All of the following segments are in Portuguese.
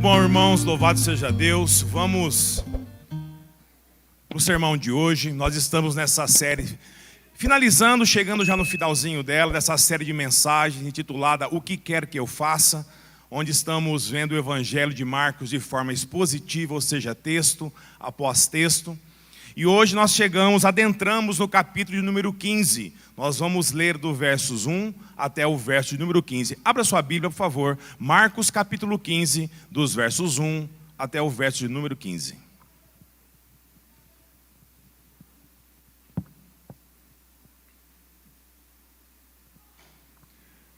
bom, irmãos, louvado seja Deus. Vamos para o sermão de hoje. Nós estamos nessa série, finalizando, chegando já no finalzinho dela, dessa série de mensagens intitulada O que quer que eu faça, onde estamos vendo o Evangelho de Marcos de forma expositiva, ou seja, texto após texto. E hoje nós adentramos no capítulo de número 15. Nós vamos ler do versos 1 até o verso de número 15. Abra sua Bíblia, por favor. Marcos capítulo 15, dos versos 1 até o verso de número 15.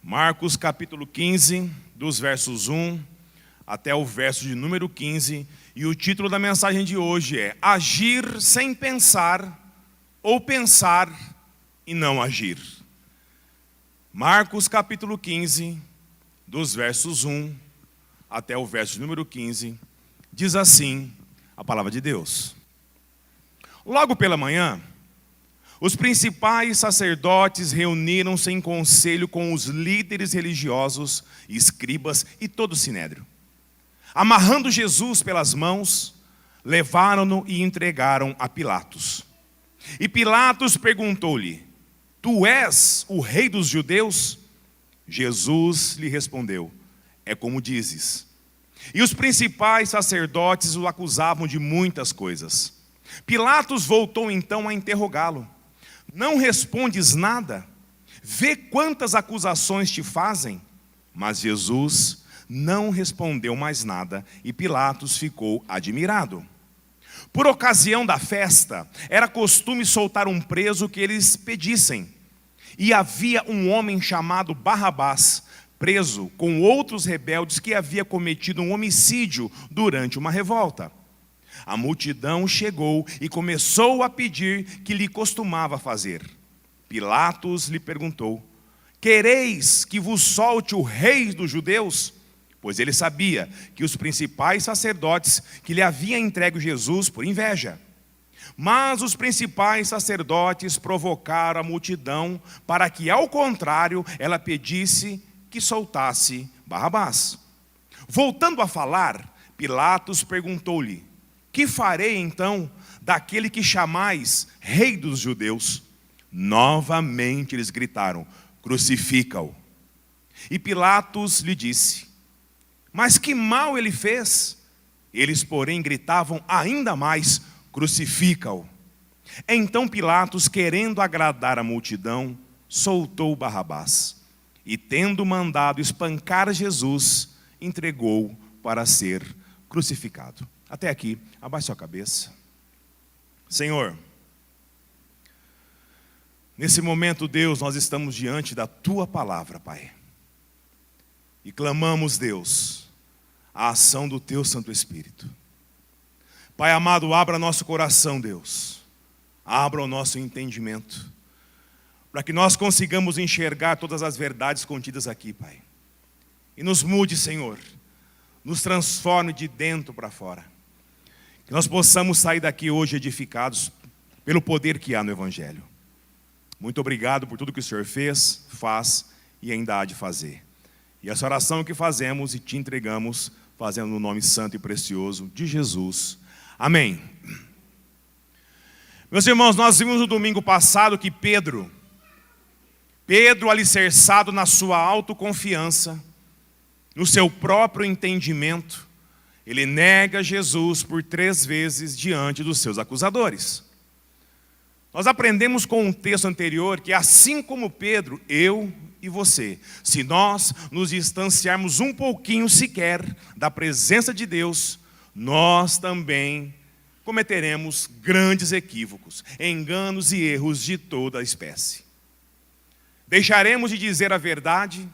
Marcos capítulo 15, dos versos 1 até o verso de número 15. E o título da mensagem de hoje é Agir sem pensar ou pensar e não agir. Marcos capítulo 15, dos versos 1 até o verso de número 15, diz assim a palavra de Deus. Logo pela manhã, os principais sacerdotes reuniram-se em conselho com os líderes religiosos, escribas e todo o sinédrio. Amarrando Jesus pelas mãos, levaram-no e entregaram a Pilatos. E Pilatos perguntou-lhe: Tu és o rei dos judeus? Jesus lhe respondeu: É como dizes. E os principais sacerdotes o acusavam de muitas coisas. Pilatos voltou então a interrogá-lo: Não respondes nada? Vê quantas acusações te fazem. Mas Jesus não respondeu mais nada e Pilatos ficou admirado. Por ocasião da festa, era costume soltar um preso que eles pedissem. E havia um homem chamado Barrabás, preso com outros rebeldes que havia cometido um homicídio durante uma revolta. A multidão chegou e começou a pedir que lhe costumava fazer. Pilatos lhe perguntou: Quereis que vos solte o rei dos judeus? Pois ele sabia que os principais sacerdotes que lhe haviam entregue Jesus por inveja. Mas os principais sacerdotes provocaram a multidão para que, ao contrário, ela pedisse que soltasse Barrabás. Voltando a falar, Pilatos perguntou-lhe: Que farei então daquele que chamais rei dos judeus? Novamente eles gritaram: Crucifica-o. E Pilatos lhe disse: Mas que mal ele fez? Eles, porém, gritavam ainda mais: Crucifica-o. Então Pilatos, querendo agradar a multidão, soltou Barrabás. E tendo mandado espancar Jesus, entregou para ser crucificado. Até aqui, abaixe sua cabeça. Senhor, nesse momento, Deus, nós estamos diante da Tua palavra, Pai. E clamamos, Deus, a ação do Teu Santo Espírito. Pai amado, abra nosso coração, Deus. Abra o nosso entendimento, para que nós consigamos enxergar todas as verdades contidas aqui, Pai. E nos mude, Senhor. Nos transforme de dentro para fora. Que nós possamos sair daqui hoje edificados pelo poder que há no Evangelho. Muito obrigado por tudo que o Senhor fez, faz e ainda há de fazer. E essa oração que fazemos e te entregamos, fazendo no nome santo e precioso de Jesus. Amém. Meus irmãos, nós vimos no domingo passado que Pedro, alicerçado na sua autoconfiança, no seu próprio entendimento, ele nega Jesus por 3 vezes diante dos seus acusadores. Nós aprendemos com um texto anterior que, assim como Pedro, eu e você, se nós nos distanciarmos um pouquinho sequer da presença de Deus, nós também cometeremos grandes equívocos, enganos e erros de toda a espécie. Deixaremos de dizer a verdade,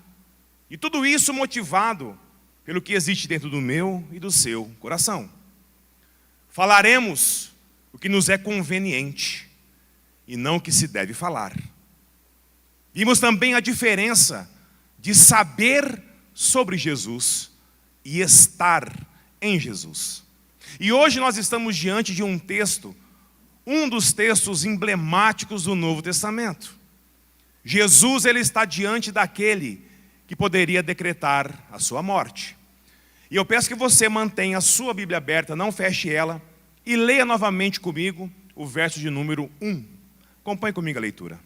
e tudo isso motivado pelo que existe dentro do meu e do seu coração. Falaremos o que nos é conveniente e não o que se deve falar. Vimos também a diferença de saber sobre Jesus e estar em Jesus. E hoje nós estamos diante de um texto, um dos textos emblemáticos do Novo Testamento. Jesus, ele está diante daquele que poderia decretar a sua morte. E eu peço que você mantenha a sua Bíblia aberta, não feche ela, e leia novamente comigo o verso de número 1. Acompanhe comigo a leitura.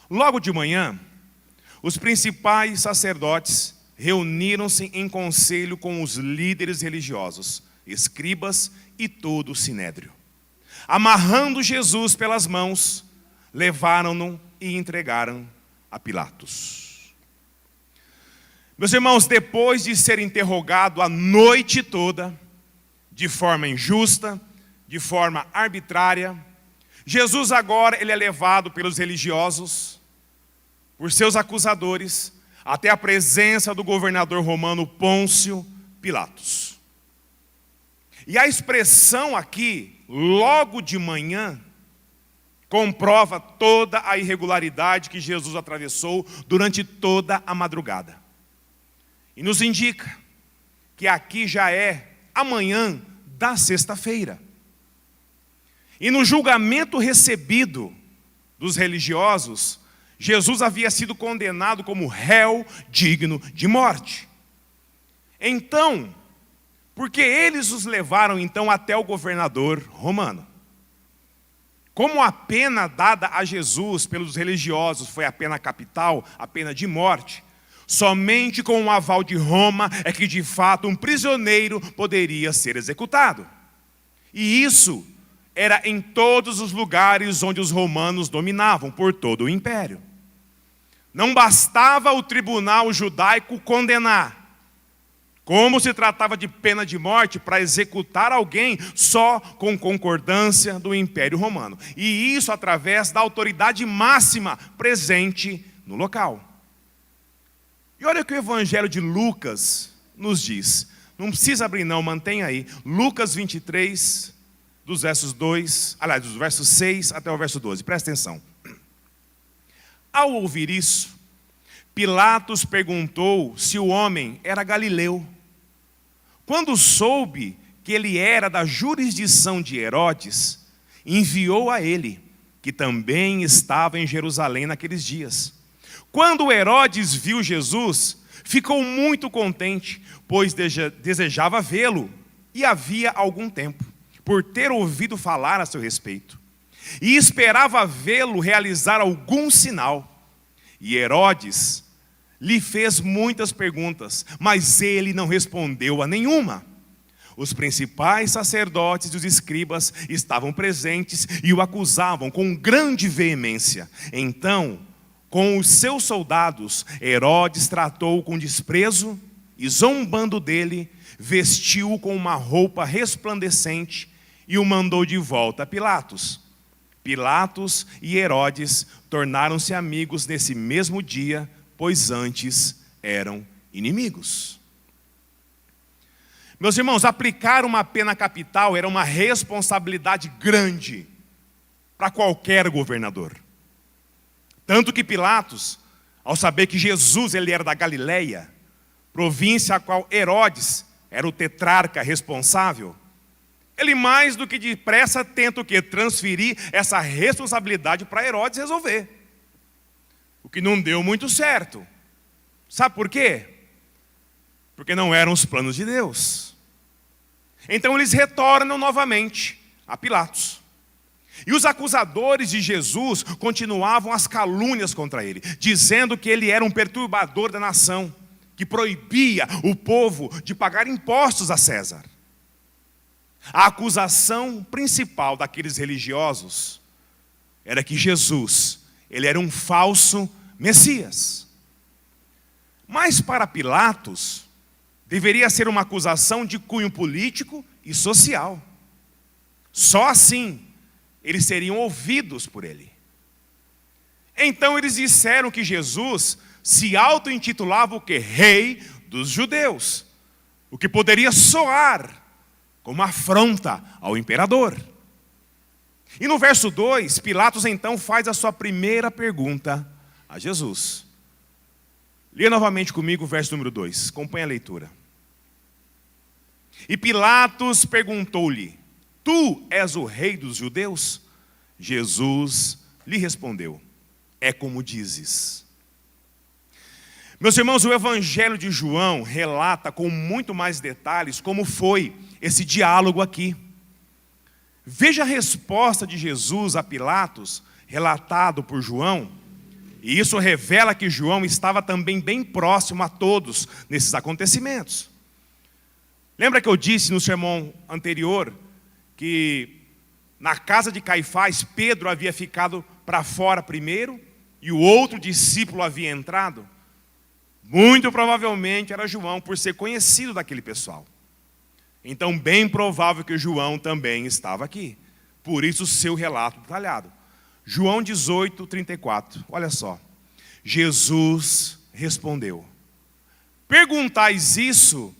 Logo de manhã, os principais sacerdotes reuniram-se em conselho com os líderes religiosos, escribas e todo o sinédrio. Amarrando Jesus pelas mãos, levaram-no e entregaram a Pilatos. Meus irmãos, depois de ser interrogado a noite toda, de forma injusta, de forma arbitrária, Jesus agora ele é levado pelos religiosos, por seus acusadores, até a presença do governador romano Pôncio Pilatos. E a expressão aqui, logo de manhã, comprova toda a irregularidade que Jesus atravessou durante toda a madrugada. E nos indica que aqui já é amanhã da sexta-feira. E no julgamento recebido dos religiosos, Jesus havia sido condenado como réu digno de morte. Então, por que eles os levaram então até o governador romano? Como a pena dada a Jesus pelos religiosos foi a pena capital, a pena de morte, somente com o aval de Roma é que de fato um prisioneiro poderia ser executado. E isso era em todos os lugares onde os romanos dominavam, por todo o império. Não bastava o tribunal judaico condenar, como se tratava de pena de morte, para executar alguém só com concordância do Império Romano. E isso através da autoridade máxima presente no local. E olha o que o Evangelho de Lucas nos diz. Não precisa abrir não, mantenha aí. Lucas 23, dos versos 6 até o verso 12. Presta atenção. Ao ouvir isso, Pilatos perguntou se o homem era galileu. Quando soube que ele era da jurisdição de Herodes, enviou a ele, que também estava em Jerusalém naqueles dias. Quando Herodes viu Jesus, ficou muito contente, pois desejava vê-lo, e havia algum tempo, por ter ouvido falar a seu respeito. E esperava vê-lo realizar algum sinal. E Herodes lhe fez muitas perguntas, mas ele não respondeu a nenhuma. Os principais sacerdotes e os escribas estavam presentes e o acusavam com grande veemência. Então, com os seus soldados, Herodes tratou-o com desprezo e, zombando dele, vestiu-o com uma roupa resplandecente e o mandou de volta a Pilatos. Pilatos e Herodes tornaram-se amigos nesse mesmo dia, pois antes eram inimigos. Meus irmãos, aplicar uma pena capital era uma responsabilidade grande para qualquer governador. Tanto que Pilatos, ao saber que Jesus ele era da Galileia, província a qual Herodes era o tetrarca responsável, ele mais do que depressa tenta o quê? Transferir essa responsabilidade para Herodes resolver. O que não deu muito certo. Sabe por quê? Porque não eram os planos de Deus. Então eles retornam novamente a Pilatos. E os acusadores de Jesus continuavam as calúnias contra ele, dizendo que ele era um perturbador da nação, que proibia o povo de pagar impostos a César. A acusação principal daqueles religiosos era que Jesus, ele era um falso Messias. Mas para Pilatos, deveria ser uma acusação de cunho político e social. Só assim, eles seriam ouvidos por ele. Então eles disseram que Jesus se auto-intitulava o quê? Rei dos judeus. O que poderia soar como afronta ao imperador. E no verso 2, Pilatos então faz a sua primeira pergunta a Jesus. Leia novamente comigo o verso número 2, acompanhe a leitura. E Pilatos perguntou-lhe: Tu és o rei dos judeus? Jesus lhe respondeu: É como dizes. Meus irmãos, o Evangelho de João relata com muito mais detalhes como foi esse diálogo aqui. Veja a resposta de Jesus a Pilatos, relatado por João, e isso revela que João estava também bem próximo a todos nesses acontecimentos. Lembra que eu disse no sermão anterior que na casa de Caifás, Pedro havia ficado para fora primeiro e o outro discípulo havia entrado? Muito provavelmente era João, por ser conhecido daquele pessoal. Então, bem provável que João também estava aqui. Por isso, o seu relato detalhado. João 18, 34. Olha só. Jesus respondeu: perguntais isso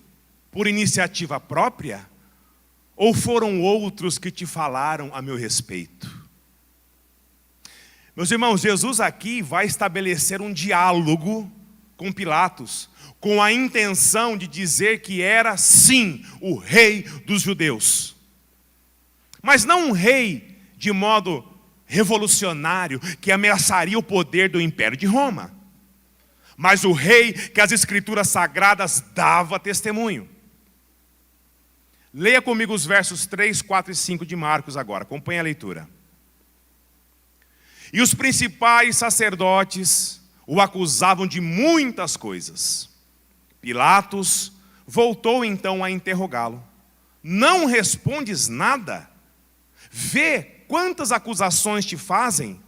por iniciativa própria? Ou foram outros que te falaram a meu respeito? Meus irmãos, Jesus aqui vai estabelecer um diálogo com Pilatos, com a intenção de dizer que era, sim, o rei dos judeus. Mas não um rei de modo revolucionário, que ameaçaria o poder do Império de Roma, mas o rei que as Escrituras Sagradas dava testemunho. Leia comigo os versos 3, 4 e 5 de Marcos agora, acompanhe a leitura. E os principais sacerdotes o acusavam de muitas coisas. Pilatos voltou então a interrogá-lo. Não respondes nada? Vê quantas acusações te fazem.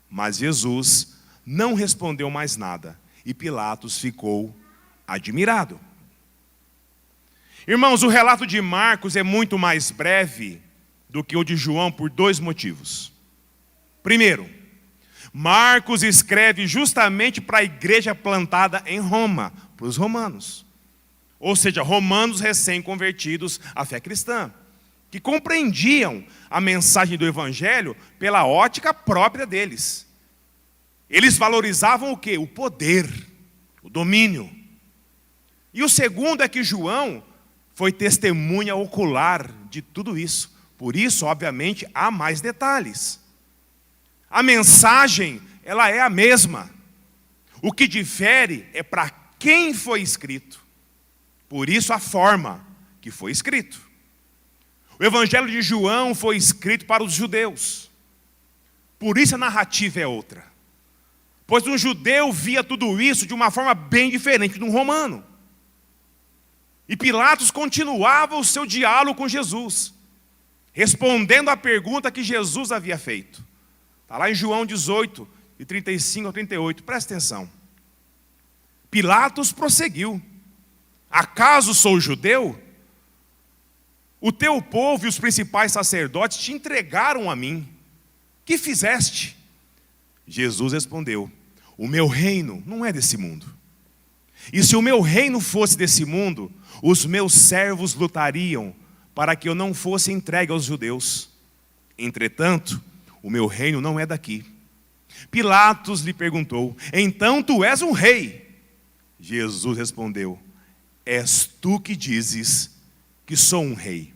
Mas Jesus não respondeu mais nada. E Pilatos ficou admirado. Irmãos, o relato de Marcos é muito mais breve do que o de João por dois motivos. Primeiro, Marcos escreve justamente para a igreja plantada em Roma, para os romanos. Ou seja, romanos recém-convertidos à fé cristã, que compreendiam a mensagem do Evangelho pela ótica própria deles. Eles valorizavam o quê? O poder, o domínio. E o segundo é que João foi testemunha ocular de tudo isso. Por isso, obviamente, há mais detalhes. A mensagem, ela é a mesma. O que difere é para quem foi escrito. Por isso a forma que foi escrito. O Evangelho de João foi escrito para os judeus. Por isso a narrativa é outra. Pois um judeu via tudo isso de uma forma bem diferente de um romano. E Pilatos continuava o seu diálogo com Jesus, respondendo à pergunta que Jesus havia feito. Está lá em João 18, de 35 a 38, presta atenção. Pilatos prosseguiu: acaso sou judeu? O teu povo e os principais sacerdotes te entregaram a mim. Que fizeste? Jesus respondeu: o meu reino não é desse mundo. E se o meu reino fosse desse mundo, os meus servos lutariam para que eu não fosse entregue aos judeus. Entretanto, o meu reino não é daqui. Pilatos lhe perguntou: então tu és um rei? Jesus respondeu: és tu que dizes que sou um rei.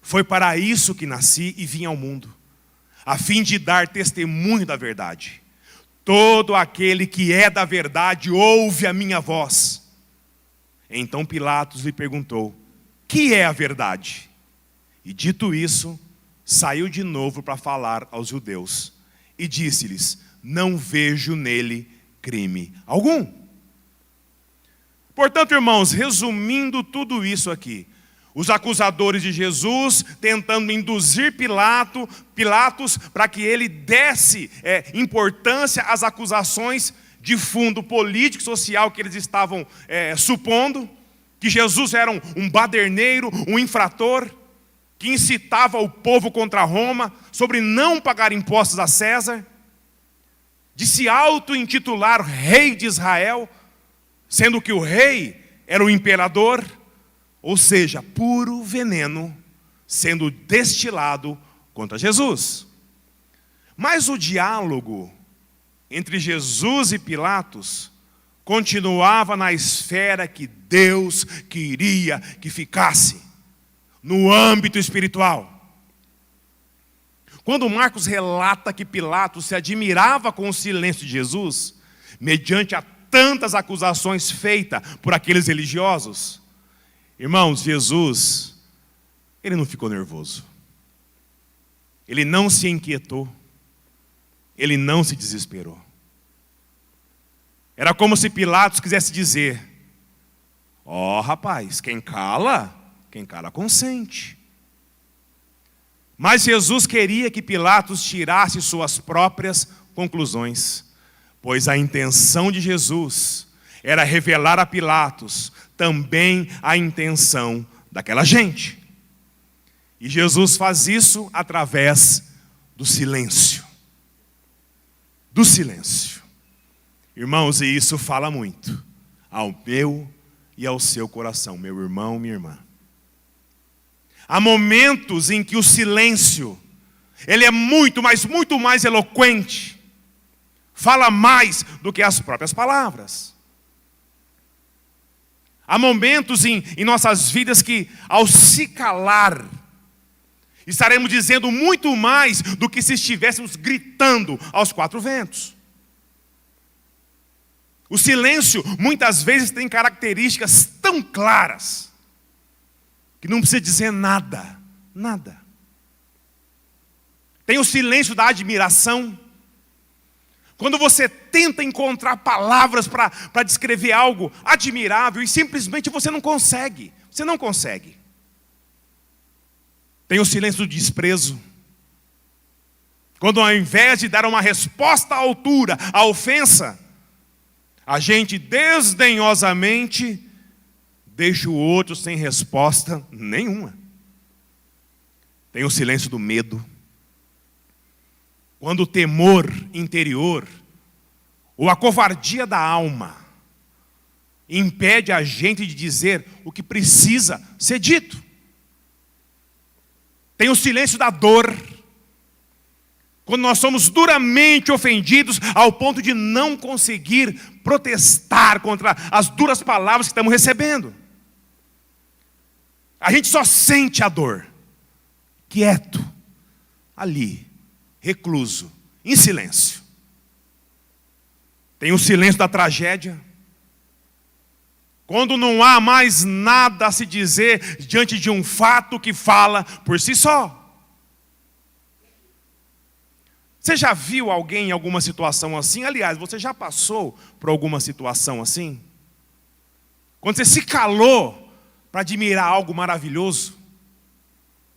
Foi para isso que nasci e vim ao mundo, a fim de dar testemunho da verdade. Todo aquele que é da verdade ouve a minha voz. Então Pilatos lhe perguntou: que é a verdade? E dito isso, saiu de novo para falar aos judeus. E disse-lhes: não vejo nele crime algum. Portanto, irmãos, resumindo tudo isso aqui, os acusadores de Jesus tentando induzir Pilatos para que ele desse importância às acusações de fundo político e social que eles estavam supondo, que Jesus era um baderneiro, um infrator, que incitava o povo contra Roma, sobre não pagar impostos a César, de se auto-intitular rei de Israel, sendo que o rei era o imperador. Ou seja, puro veneno sendo destilado contra Jesus. Mas o diálogo entre Jesus e Pilatos continuava na esfera que Deus queria que ficasse, no âmbito espiritual. Quando Marcos relata que Pilatos se admirava com o silêncio de Jesus, mediante a tantas acusações feitas por aqueles religiosos, irmãos, Jesus, ele não ficou nervoso. Ele não se inquietou. Ele não se desesperou. Era como se Pilatos quisesse dizer: ó, rapaz, quem cala consente. Mas Jesus queria que Pilatos tirasse suas próprias conclusões, pois a intenção de Jesus era revelar a Pilatos também a intenção daquela gente. E Jesus faz isso através do silêncio. Do silêncio. Irmãos, e isso fala muito ao meu e ao seu coração, meu irmão, minha irmã. Há momentos em que o silêncio, ele é muito mais eloquente, fala mais do que as próprias palavras. Há momentos em nossas vidas que, ao se calar, estaremos dizendo muito mais do que se estivéssemos gritando aos quatro ventos. O silêncio muitas vezes tem características tão claras que não precisa dizer nada, nada. Tem o silêncio da admiração. Quando você tenta encontrar palavras para descrever algo admirável e simplesmente você não consegue. Você não consegue. Tem o silêncio do desprezo. Quando ao invés de dar uma resposta à altura, à ofensa, a gente desdenhosamente deixa o outro sem resposta nenhuma. Tem o silêncio do medo. Quando o temor interior ou a covardia da alma impede a gente de dizer o que precisa ser dito. Tem o silêncio da dor. Quando nós somos duramente ofendidos ao ponto de não conseguir protestar contra as duras palavras que estamos recebendo. A gente só sente a dor, quieto, ali, recluso, em silêncio. Tem o silêncio da tragédia. Quando não há mais nada a se dizer diante de um fato que fala por si só. Você já viu alguém em alguma situação assim? Aliás, você já passou por alguma situação assim? Quando você se calou para admirar algo maravilhoso,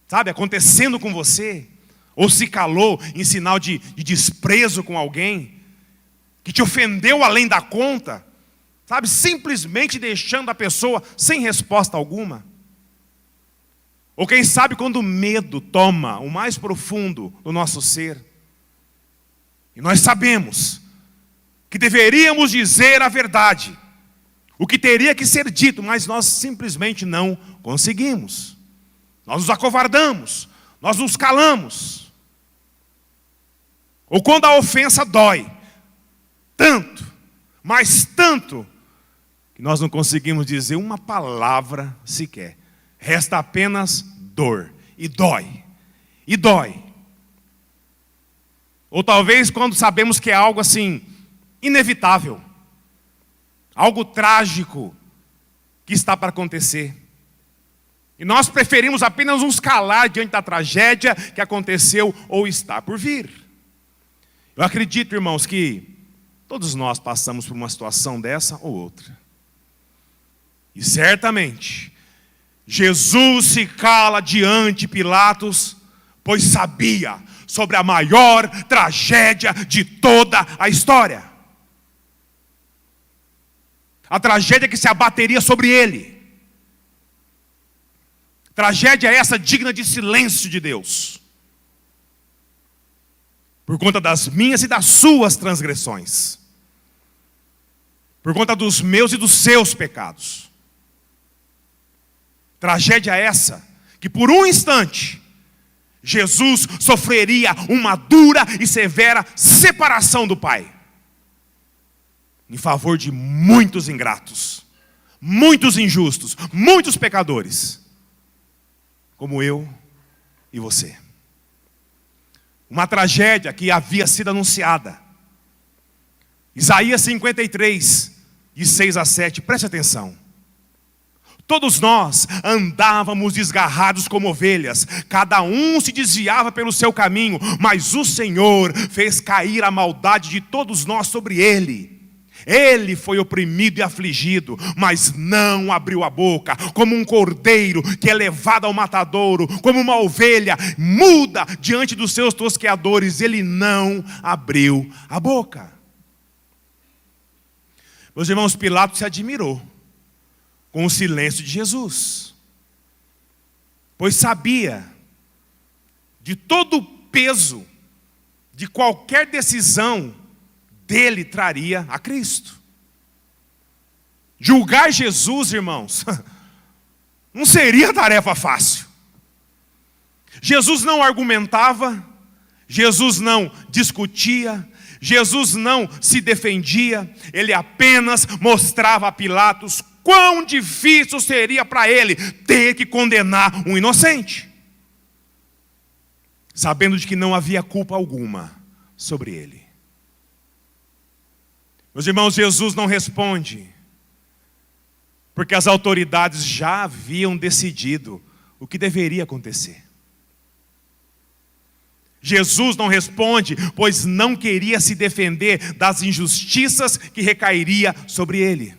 sabe, acontecendo com você, ou se calou em sinal de desprezo com alguém, que te ofendeu além da conta, sabe, simplesmente deixando a pessoa sem resposta alguma. Ou quem sabe quando o medo toma o mais profundo do nosso ser, e nós sabemos que deveríamos dizer a verdade, o que teria que ser dito, mas nós simplesmente não conseguimos. Nós nos acovardamos, nós nos calamos. Ou quando a ofensa dói, tanto, mas tanto, que nós não conseguimos dizer uma palavra sequer. Resta apenas dor, e dói, e dói. Ou talvez quando sabemos que é algo assim, inevitável, algo trágico que está para acontecer. E nós preferimos apenas nos calar diante da tragédia que aconteceu ou está por vir. Eu acredito, irmãos, que todos nós passamos por uma situação dessa ou outra. E certamente, Jesus se cala diante de Pilatos, pois sabia sobre a maior tragédia de toda a história. A tragédia que se abateria sobre ele. Tragédia essa digna de silêncio de Deus. Por conta das minhas e das suas transgressões. Por conta dos meus e dos seus pecados. Tragédia essa que por um instante Jesus sofreria uma dura e severa separação do Pai. Em favor de muitos ingratos, muitos injustos, muitos pecadores, como eu e você. Uma tragédia que havia sido anunciada. Isaías 53 de 6 a 7, preste atenção. Todos nós andávamos desgarrados como ovelhas, cada um se desviava pelo seu caminho, mas o Senhor fez cair a maldade de todos nós sobre ele. Ele foi oprimido e afligido, mas não abriu a boca. Como um cordeiro que é levado ao matadouro, como uma ovelha muda diante dos seus tosqueadores, ele não abriu a boca. Meus irmãos, Pilatos se admirou com o silêncio de Jesus, pois sabia de todo o peso de qualquer decisão dele traria a Cristo. Julgar Jesus, irmãos, não seria tarefa fácil. Jesus não argumentava, Jesus não discutia, Jesus não se defendia, ele apenas mostrava a Pilatos quão difícil seria para ele ter que condenar um inocente, sabendo de que não havia culpa alguma sobre ele. Meus irmãos, Jesus não responde, porque as autoridades já haviam decidido o que deveria acontecer. Jesus não responde, pois não queria se defender das injustiças que recairia sobre ele.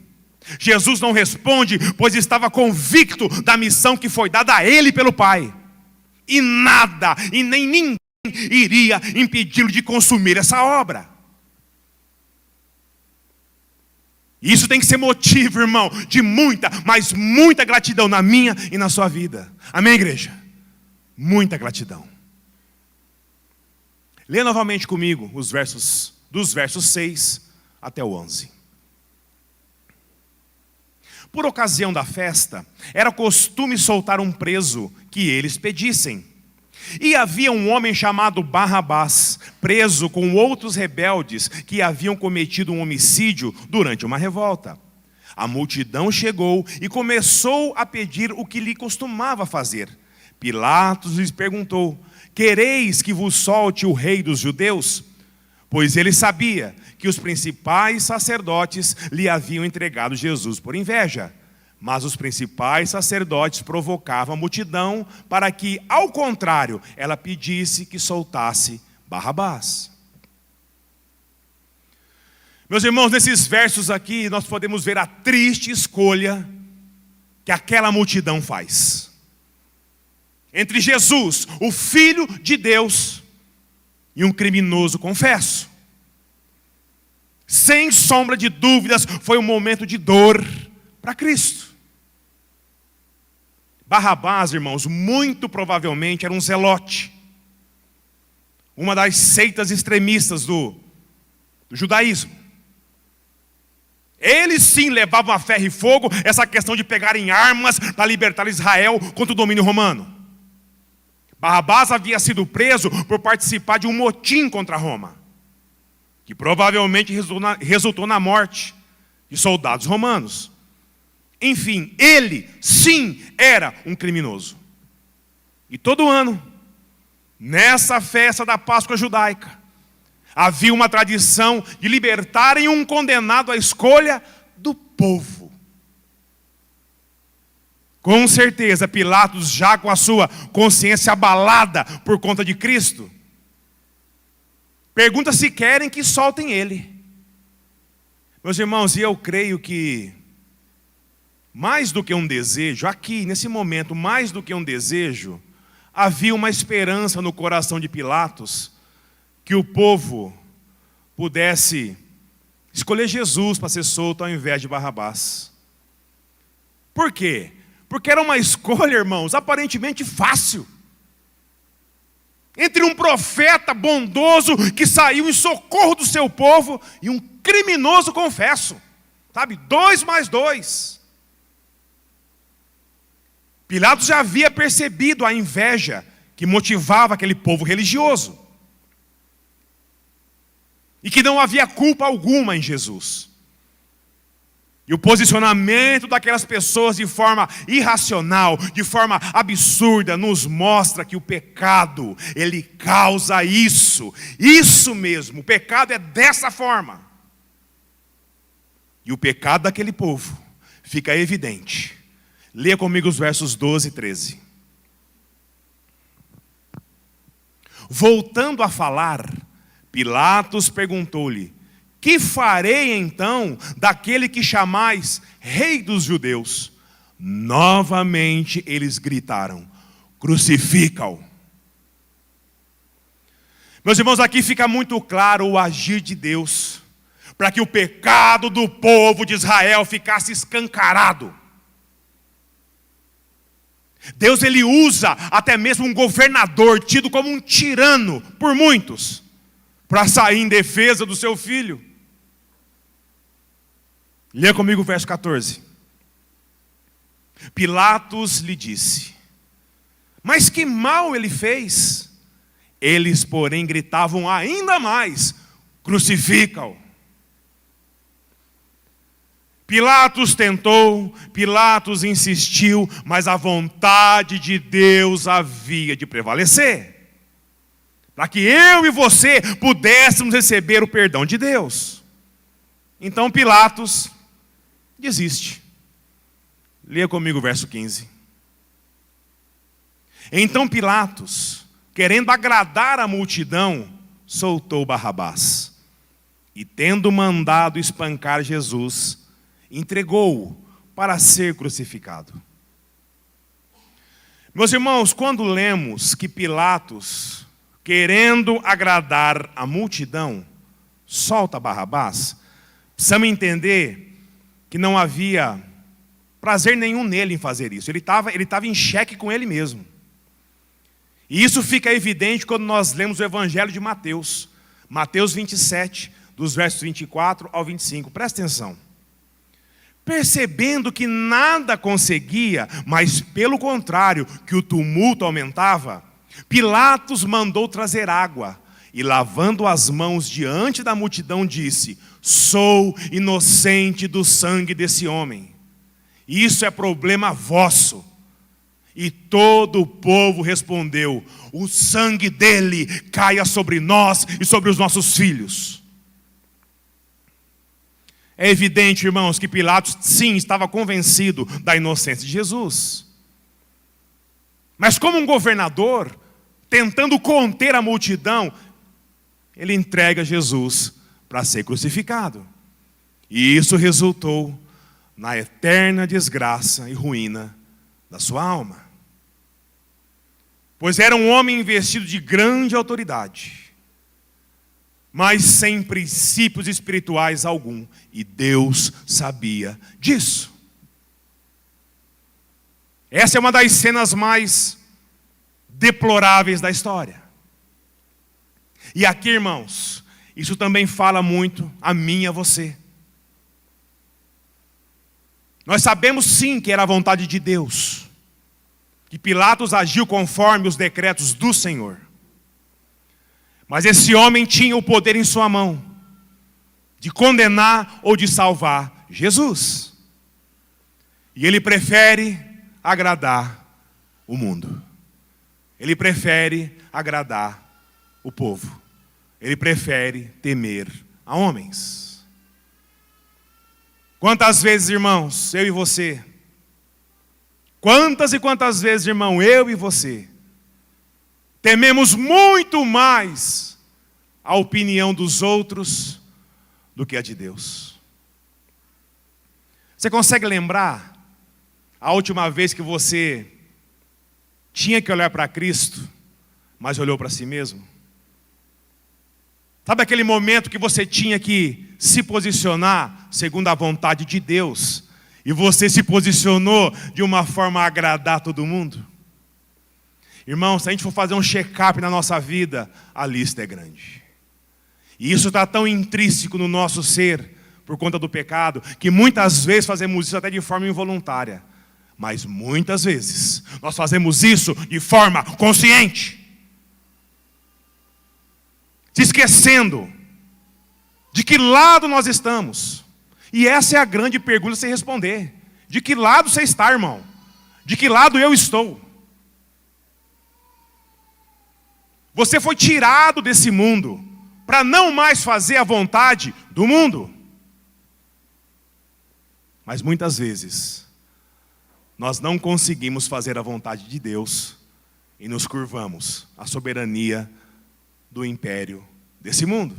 Jesus não responde, pois estava convicto da missão que foi dada a ele pelo Pai. E nada, e nem ninguém iria impedi-lo de consumir essa obra. Isso tem que ser motivo, irmão, de muita, mas muita gratidão na minha e na sua vida. Amém, igreja? Muita gratidão. Lê novamente comigo os versos, dos versos 6 até o 11. Por ocasião da festa, era costume soltar um preso que eles pedissem. E havia um homem chamado Barrabás, preso com outros rebeldes que haviam cometido um homicídio durante uma revolta. A multidão chegou e começou a pedir o que lhe costumava fazer. Pilatos lhes perguntou: quereis que vos solte o rei dos judeus? Pois ele sabia que os principais sacerdotes lhe haviam entregado Jesus por inveja. Mas os principais sacerdotes provocavam a multidão para que, ao contrário, ela pedisse que soltasse Barrabás. Meus irmãos, nesses versos aqui nós podemos ver a triste escolha que aquela multidão faz entre Jesus, o Filho de Deus, e um criminoso confesso. Sem sombra de dúvidas, foi um momento de dor para Cristo. Barrabás, irmãos, muito provavelmente era um zelote, uma das seitas extremistas do judaísmo. Eles sim levavam a ferro e fogo essa questão de pegarem armas para libertar Israel contra o domínio romano. Barrabás havia sido preso por participar de um motim contra Roma, que provavelmente resultou na morte de soldados romanos. Enfim, ele sim era um criminoso. E todo ano, nessa festa da Páscoa judaica, havia uma tradição de libertarem um condenado à escolha do povo. Com certeza, Pilatos, já com a sua consciência abalada por conta de Cristo, pergunta se querem que soltem ele. Meus irmãos, e eu creio que mais do que um desejo, aqui nesse momento, mais do que um desejo, havia uma esperança no coração de Pilatos que o povo pudesse escolher Jesus para ser solto ao invés de Barrabás. Por quê? Porque era uma escolha, irmãos, aparentemente fácil. Entre um profeta bondoso que saiu em socorro do seu povo e um criminoso confesso. Sabe? 2 mais 2. Pilatos já havia percebido a inveja que motivava aquele povo religioso. E que não havia culpa alguma em Jesus. E o posicionamento daquelas pessoas de forma irracional, de forma absurda, nos mostra que o pecado, ele causa isso. Isso mesmo, o pecado é dessa forma. E o pecado daquele povo fica evidente. Leia comigo os versos 12 e 13. Voltando a falar, Pilatos perguntou-lhe: que farei então daquele que chamais Rei dos Judeus? Novamente eles gritaram: crucifica-o. Meus irmãos, aqui fica muito claro o agir de Deus, para que o pecado do povo de Israel ficasse escancarado. Deus, ele usa até mesmo um governador tido como um tirano por muitos, para sair em defesa do seu filho. Leia comigo o verso 14. Pilatos lhe disse: mas que mal ele fez? Eles, porém, gritavam ainda mais: crucifica-o. Pilatos tentou, Pilatos insistiu, mas a vontade de Deus havia de prevalecer, para que eu e você pudéssemos receber o perdão de Deus. Então Pilatos desiste. Leia comigo o verso 15. Então Pilatos, querendo agradar a multidão, soltou Barrabás. E tendo mandado espancar Jesus, entregou-o para ser crucificado. Meus irmãos, quando lemos que Pilatos, querendo agradar a multidão, solta Barrabás, precisamos entender que não havia prazer nenhum nele em fazer isso. Ele estava em xeque com ele mesmo. E isso fica evidente quando nós lemos o Evangelho de Mateus. Mateus 27, dos versos 24 ao 25. Presta atenção. Percebendo que nada conseguia, mas pelo contrário, que o tumulto aumentava, Pilatos mandou trazer água. E lavando as mãos diante da multidão, disse: sou inocente do sangue desse homem. Isso é problema vosso. E todo o povo respondeu: o sangue dele caia sobre nós e sobre os nossos filhos. É evidente, irmãos, que Pilatos, sim, estava convencido da inocência de Jesus. Mas como um governador, tentando conter a multidão, ele entrega Jesus para ser crucificado. E isso resultou na eterna desgraça e ruína da sua alma. Pois era um homem investido de grande autoridade, mas sem princípios espirituais algum. E Deus sabia disso. Essa é uma das cenas mais deploráveis da história. E aqui, irmãos, isso também fala muito a mim e a você. Nós sabemos sim que era a vontade de Deus, que Pilatos agiu conforme os decretos do Senhor. Mas esse homem tinha o poder em sua mão, de condenar ou de salvar Jesus. E ele prefere agradar o mundo. Ele prefere agradar o povo. Ele prefere temer a homens. Quantas vezes, irmãos, eu e você, quantas e quantas vezes, irmão, eu e você, tememos muito mais a opinião dos outros do que a de Deus. Você consegue lembrar a última vez que você tinha que olhar para Cristo, mas olhou para si mesmo? Sabe aquele momento que você tinha que se posicionar segundo a vontade de Deus, e você se posicionou de uma forma a agradar todo mundo? Irmão, se a gente for fazer um check-up na nossa vida, a lista é grande. E isso está tão intrínseco no nosso ser, por conta do pecado, que muitas vezes fazemos isso até de forma involuntária. Mas muitas vezes nós fazemos isso de forma consciente, se esquecendo de que lado nós estamos. E essa é a grande pergunta a se responder: de que lado você está, irmão? De que lado eu estou? Você foi tirado desse mundo para não mais fazer a vontade do mundo. Mas muitas vezes, nós não conseguimos fazer a vontade de Deus e nos curvamos à soberania do império desse mundo.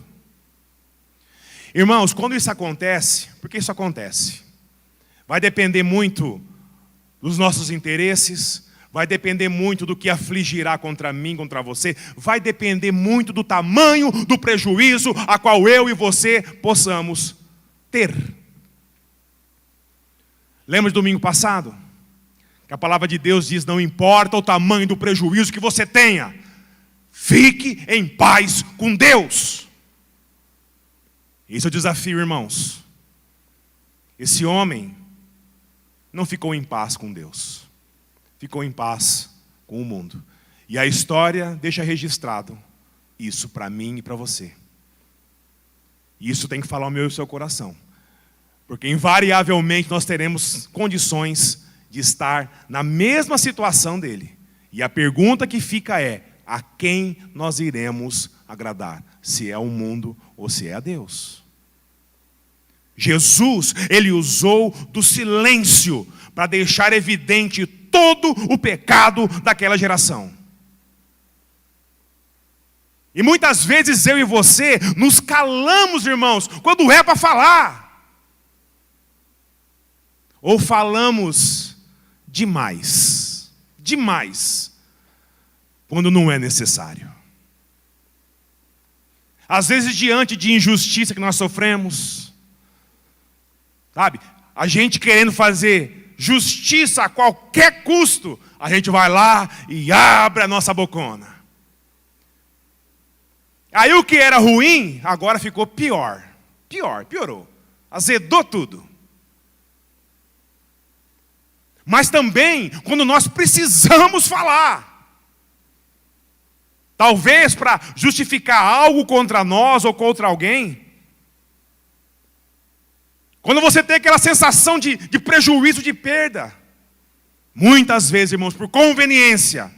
Irmãos, quando isso acontece, por que isso acontece? Vai depender muito dos nossos interesses, vai depender muito do que afligirá contra mim, contra você, vai depender muito do tamanho do prejuízo a qual eu e você possamos ter. Lembra de domingo passado? Que a palavra de Deus diz, não importa o tamanho do prejuízo que você tenha, fique em paz com Deus. Esse é o desafio, irmãos. Esse homem não ficou em paz com Deus, ficou em paz com o mundo. E a história deixa registrado isso para mim e para você. E isso tem que falar o meu e o seu coração. Porque invariavelmente nós teremos condições de estar na mesma situação dele. E a pergunta que fica é, a quem nós iremos agradar? Se é o mundo ou se é a Deus? Jesus, ele usou do silêncio para deixar evidente todo o pecado daquela geração. E muitas vezes eu e você nos calamos, irmãos, quando é para falar. Ou falamos demais, quando não é necessário. Às vezes, diante de injustiça que nós sofremos, sabe, a gente querendo fazer justiça a qualquer custo, a gente vai lá e abre a nossa bocona. Aí o que era ruim, agora ficou piorou. Azedou tudo. Mas também, quando nós precisamos falar, talvez para justificar algo contra nós ou contra alguém, quando você tem aquela sensação de prejuízo, de perda, muitas vezes, irmãos, por conveniência,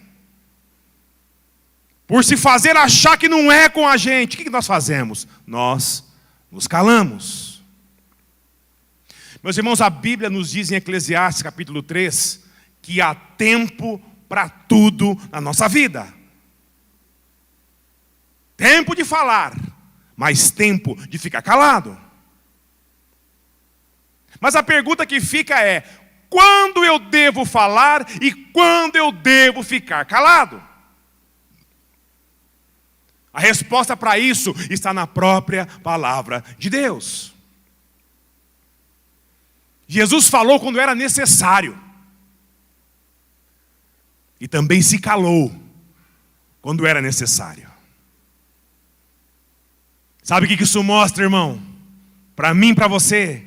por se fazer achar que não é com a gente, o que nós fazemos? Nós nos calamos. Meus irmãos, a Bíblia nos diz em Eclesiastes capítulo 3, que há tempo para tudo na nossa vida. Tempo de falar, mas tempo de ficar calado. Mas a pergunta que fica é, quando eu devo falar e quando eu devo ficar calado? A resposta para isso está na própria palavra de Deus. Jesus falou quando era necessário. E também se calou quando era necessário. Sabe o que isso mostra, irmão? Para mim e para você.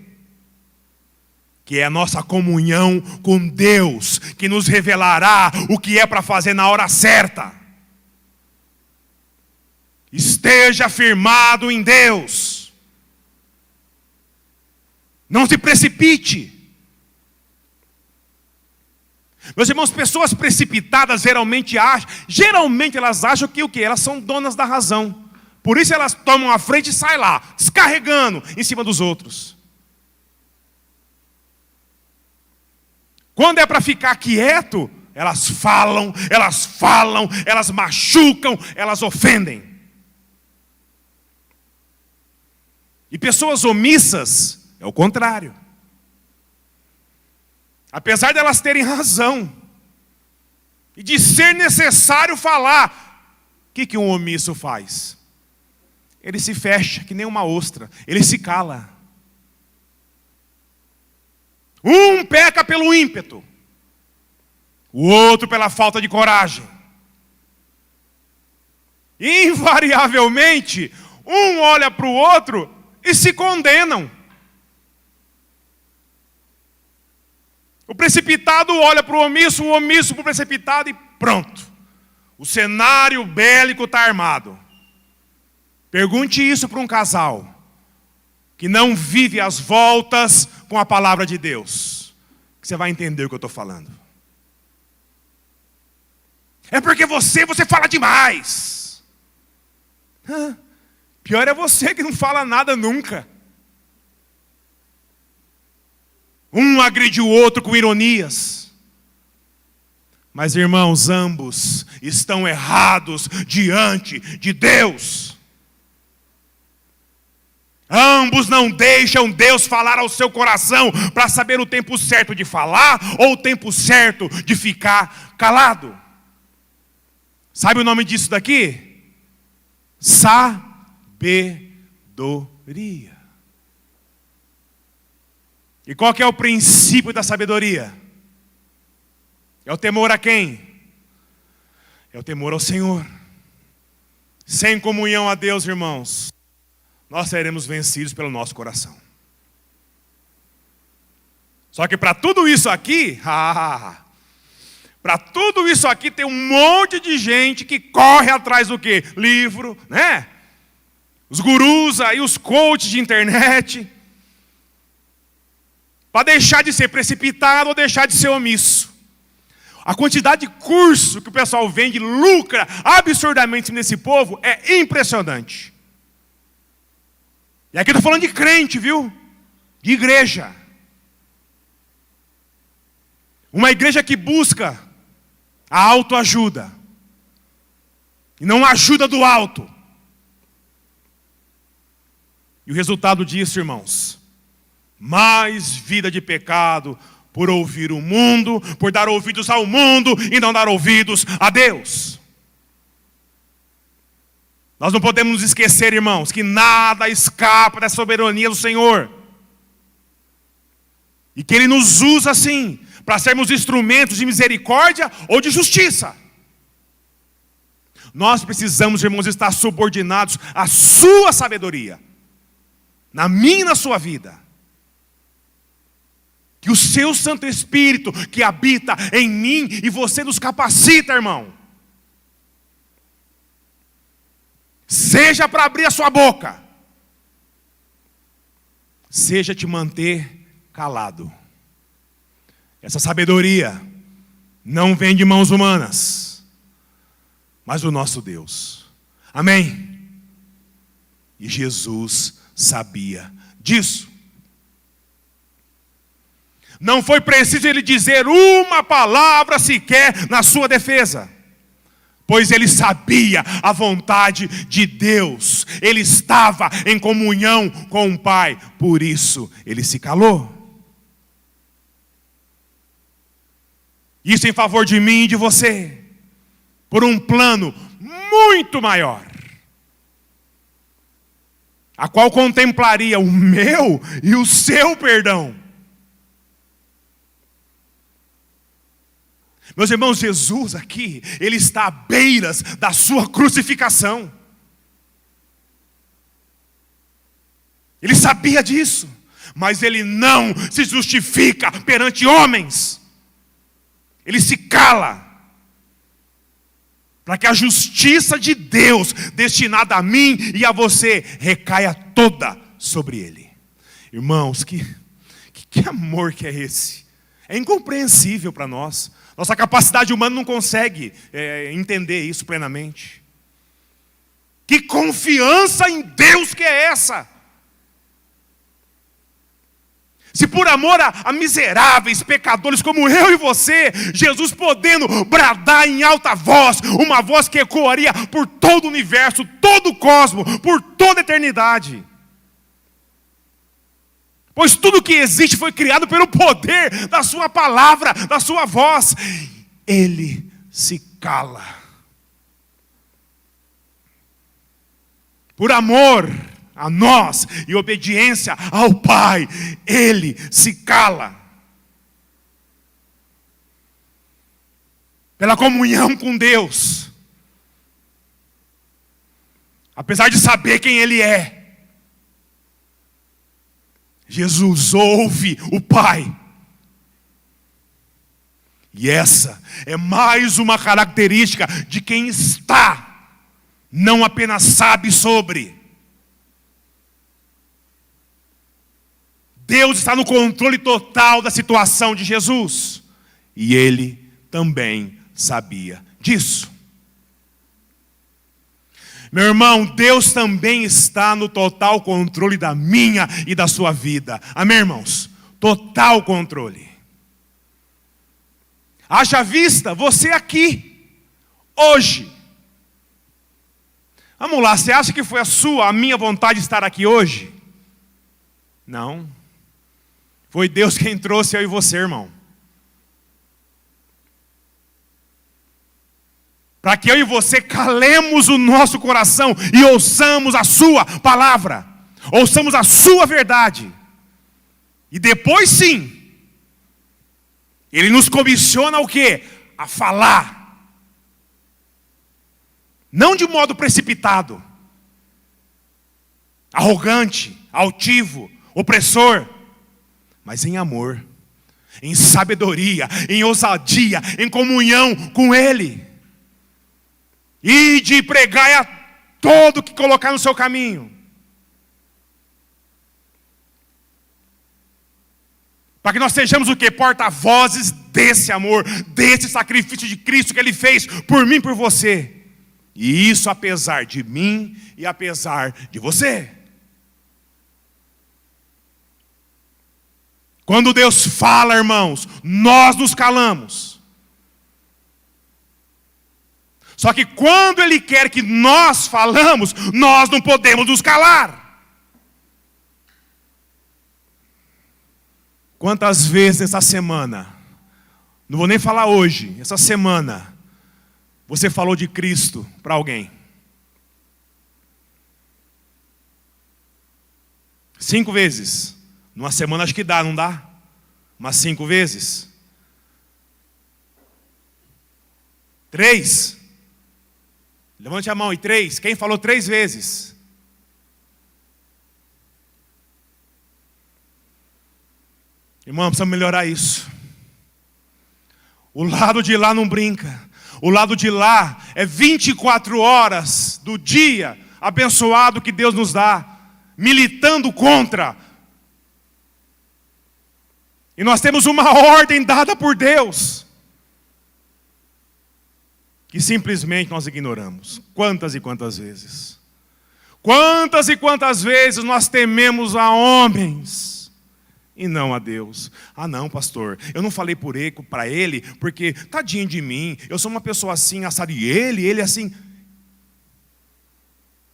Que é a nossa comunhão com Deus, que nos revelará o que é para fazer na hora certa. Esteja firmado em Deus. Não se precipite. Meus irmãos, pessoas precipitadas geralmente elas acham que o quê? Elas são donas da razão. Por isso elas tomam a frente e saem lá, descarregando em cima dos outros. Quando é para ficar quieto, elas falam, elas machucam, elas ofendem. E pessoas omissas é o contrário. Apesar de elas terem razão e de ser necessário falar, o que um omisso faz? Ele se fecha que nem uma ostra, ele se cala. Um peca pelo ímpeto, o outro pela falta de coragem. Invariavelmente, um olha para o outro e se condenam. O precipitado olha para o omisso para o precipitado e pronto. O cenário bélico está armado. Pergunte isso para um casal que não vive as voltas com a palavra de Deus, que você vai entender o que eu estou falando. É porque você fala demais. Pior é você que não fala nada nunca. Um agride o outro com ironias. Mas, irmãos, ambos estão errados diante de Deus. Ambos não deixam Deus falar ao seu coração para saber o tempo certo de falar ou o tempo certo de ficar calado. Sabe o nome disso daqui? Sabedoria. E qual que é o princípio da sabedoria? É o temor a quem? É o temor ao Senhor. Sem comunhão a Deus, irmãos, nós seremos vencidos pelo nosso coração. Só que para tudo isso aqui, para tudo isso aqui tem um monte de gente que corre atrás do quê? Livro, né? Os gurus aí, os coaches de internet. Para deixar de ser precipitado ou deixar de ser omisso. A quantidade de curso que o pessoal vende, lucra absurdamente nesse povo, é impressionante. E aqui eu estou falando de crente, viu? De igreja. Uma igreja que busca a autoajuda. E não a ajuda do alto. E o resultado disso, irmãos, mais vida de pecado por ouvir o mundo, por dar ouvidos ao mundo e não dar ouvidos a Deus. Nós não podemos nos esquecer, irmãos, que nada escapa da soberania do Senhor. E que Ele nos usa assim, para sermos instrumentos de misericórdia ou de justiça. Nós precisamos, irmãos, estar subordinados à sua sabedoria. Na minha e na sua vida. Que o seu Santo Espírito, que habita em mim e você nos capacita, irmão. Seja para abrir a sua boca. Seja te manter calado. Essa sabedoria não vem de mãos humanas, mas do nosso Deus. Amém? E Jesus sabia disso. Não foi preciso ele dizer uma palavra sequer na sua defesa, pois ele sabia a vontade de Deus. Ele estava em comunhão com o Pai, por isso ele se calou. Isso em favor de mim e de você, por um plano muito maior, a qual contemplaria o meu e o seu perdão. Meus irmãos, Jesus aqui, Ele está à beiras da sua crucificação. Ele sabia disso, mas Ele não se justifica perante homens. Ele se cala, para que a justiça de Deus, destinada a mim e a você, recaia toda sobre Ele. Irmãos, que amor que é esse? É incompreensível para nós. Nossa capacidade humana não consegue entender isso plenamente. Que confiança em Deus que é essa? Se por amor a miseráveis, pecadores como eu e você, Jesus podendo bradar em alta voz, uma voz que ecoaria por todo o universo, todo o cosmos, por toda a eternidade. Pois tudo que existe foi criado pelo poder da sua palavra, da sua voz. Ele se cala. Por amor a nós e obediência ao Pai, Ele se cala. Pela comunhão com Deus. Apesar de saber quem Ele é, Jesus ouve o Pai. E essa é mais uma característica de quem está, não apenas sabe sobre. Deus está no controle total da situação de Jesus. E Ele também sabia disso. Meu irmão, Deus também está no total controle da minha e da sua vida. Amém, irmãos? total controle. Haja vista você aqui, hoje. Vamos lá, você acha que foi a minha vontade de estar aqui hoje? Não. Foi Deus quem trouxe eu e você, irmão. Para que eu e você calemos o nosso coração e ouçamos a sua palavra. Ouçamos a sua verdade. E depois sim, Ele nos comissiona o quê? A falar. Não de modo precipitado, arrogante, altivo, opressor, mas em amor, em sabedoria, em ousadia, em comunhão com Ele. E de pregar a todo que colocar no seu caminho. Para que nós sejamos o quê? Porta-vozes desse amor, desse sacrifício de Cristo que Ele fez por mim e por você. E isso apesar de mim e apesar de você. Quando Deus fala, irmãos, nós nos calamos. Só que quando Ele quer que nós falamos, nós não podemos nos calar. Quantas vezes essa semana, não vou nem falar hoje, essa semana, você falou de Cristo para alguém? 5 vezes. Numa semana acho que dá, não dá? Umas 5 vezes. 3. Levante a mão. E 3. Quem falou 3 vezes? Irmão, precisamos melhorar isso. O lado de lá não brinca. O lado de lá é 24 horas do dia abençoado que Deus nos dá, militando contra. E nós temos uma ordem dada por Deus, que simplesmente nós ignoramos. Quantas e quantas vezes? Quantas e quantas vezes nós tememos a homens e não a Deus? Ah não, pastor, eu não falei para ele, porque tadinho de mim, eu sou uma pessoa assim, assado, e ele assim.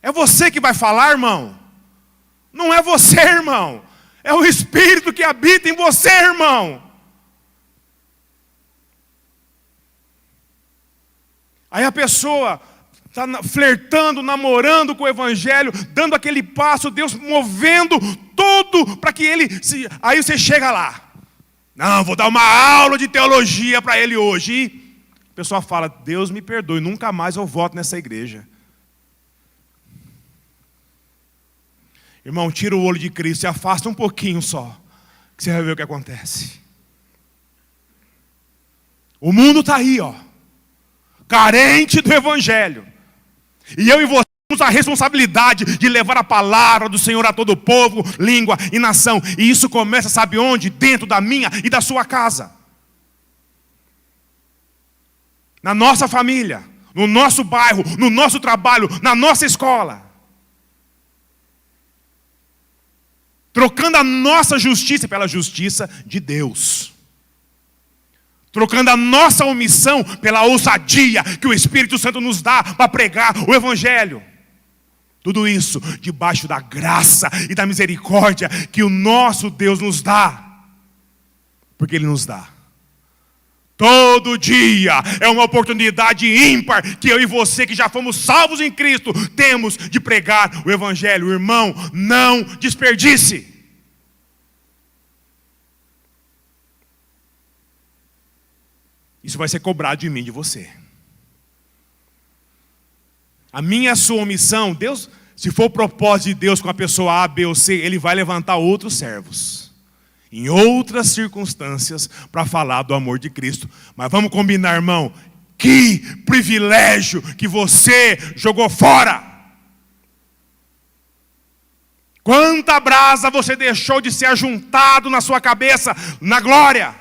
É você que vai falar, irmão? Não é você, irmão. É o Espírito que habita em você, irmão. Aí a pessoa está flertando, namorando com o Evangelho, dando aquele passo, Deus movendo tudo para que ele... Aí você chega lá. Não, vou dar uma aula de teologia para ele hoje. E a pessoa fala, Deus me perdoe, nunca mais eu volto nessa igreja. Irmão, tira o olho de Cristo e afasta um pouquinho só, que você vai ver o que acontece. O mundo está aí, ó, carente do Evangelho. E eu e você temos a responsabilidade de levar a palavra do Senhor a todo o povo, língua e nação. E isso começa, sabe onde? Dentro da minha e da sua casa. Na nossa família, no nosso bairro, no nosso trabalho, na nossa escola. Trocando a nossa justiça pela justiça de Deus. Trocando a nossa omissão pela ousadia que o Espírito Santo nos dá para pregar o Evangelho. Tudo isso debaixo da graça e da misericórdia que o nosso Deus nos dá. Porque Ele nos dá. Todo dia é uma oportunidade ímpar que eu e você que já fomos salvos em Cristo temos de pregar o Evangelho. Irmão, não desperdice. Isso vai ser cobrado de mim, de você. A minha e a sua omissão, Deus, se for o propósito de Deus com a pessoa A, B ou C, Ele vai levantar outros servos, em outras circunstâncias, para falar do amor de Cristo. Mas vamos combinar, irmão, que privilégio que você jogou fora. Quanta brasa você deixou de ser ajuntado na sua cabeça, na glória.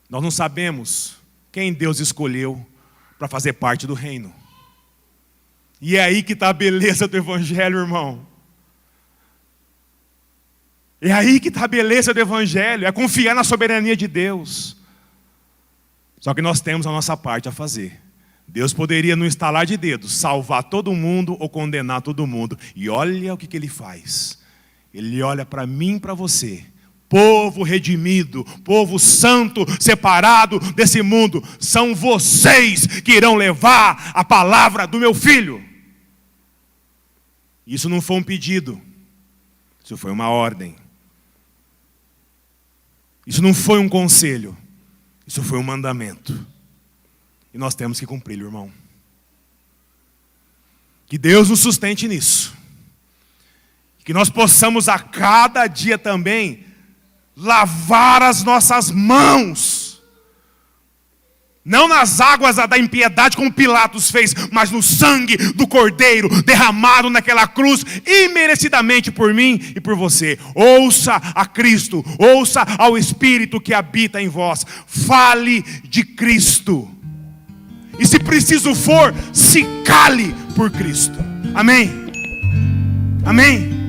Nós não sabemos quem Deus escolheu para fazer parte do reino. E é aí que está a beleza do Evangelho, irmão. É aí que está a beleza do Evangelho, é confiar na soberania de Deus. Só que nós temos a nossa parte a fazer. Deus poderia, no estalar de dedos, salvar todo mundo ou condenar todo mundo. E olha o que Ele faz. Ele olha para mim e para você. Povo redimido, povo santo, separado desse mundo. São vocês que irão levar a palavra do meu filho. Isso não foi um pedido. Isso foi uma ordem. Isso não foi um conselho. Isso foi um mandamento. E nós temos que cumpri-lo, irmão. Que Deus nos sustente nisso. Que nós possamos a cada dia também lavar as nossas mãos. Não nas águas da impiedade como Pilatos fez, mas no sangue do Cordeiro derramado naquela cruz imerecidamente por mim e por você. Ouça a Cristo, ouça ao Espírito que habita em vós. Fale de Cristo. E se preciso for, se cale por Cristo. Amém? Amém?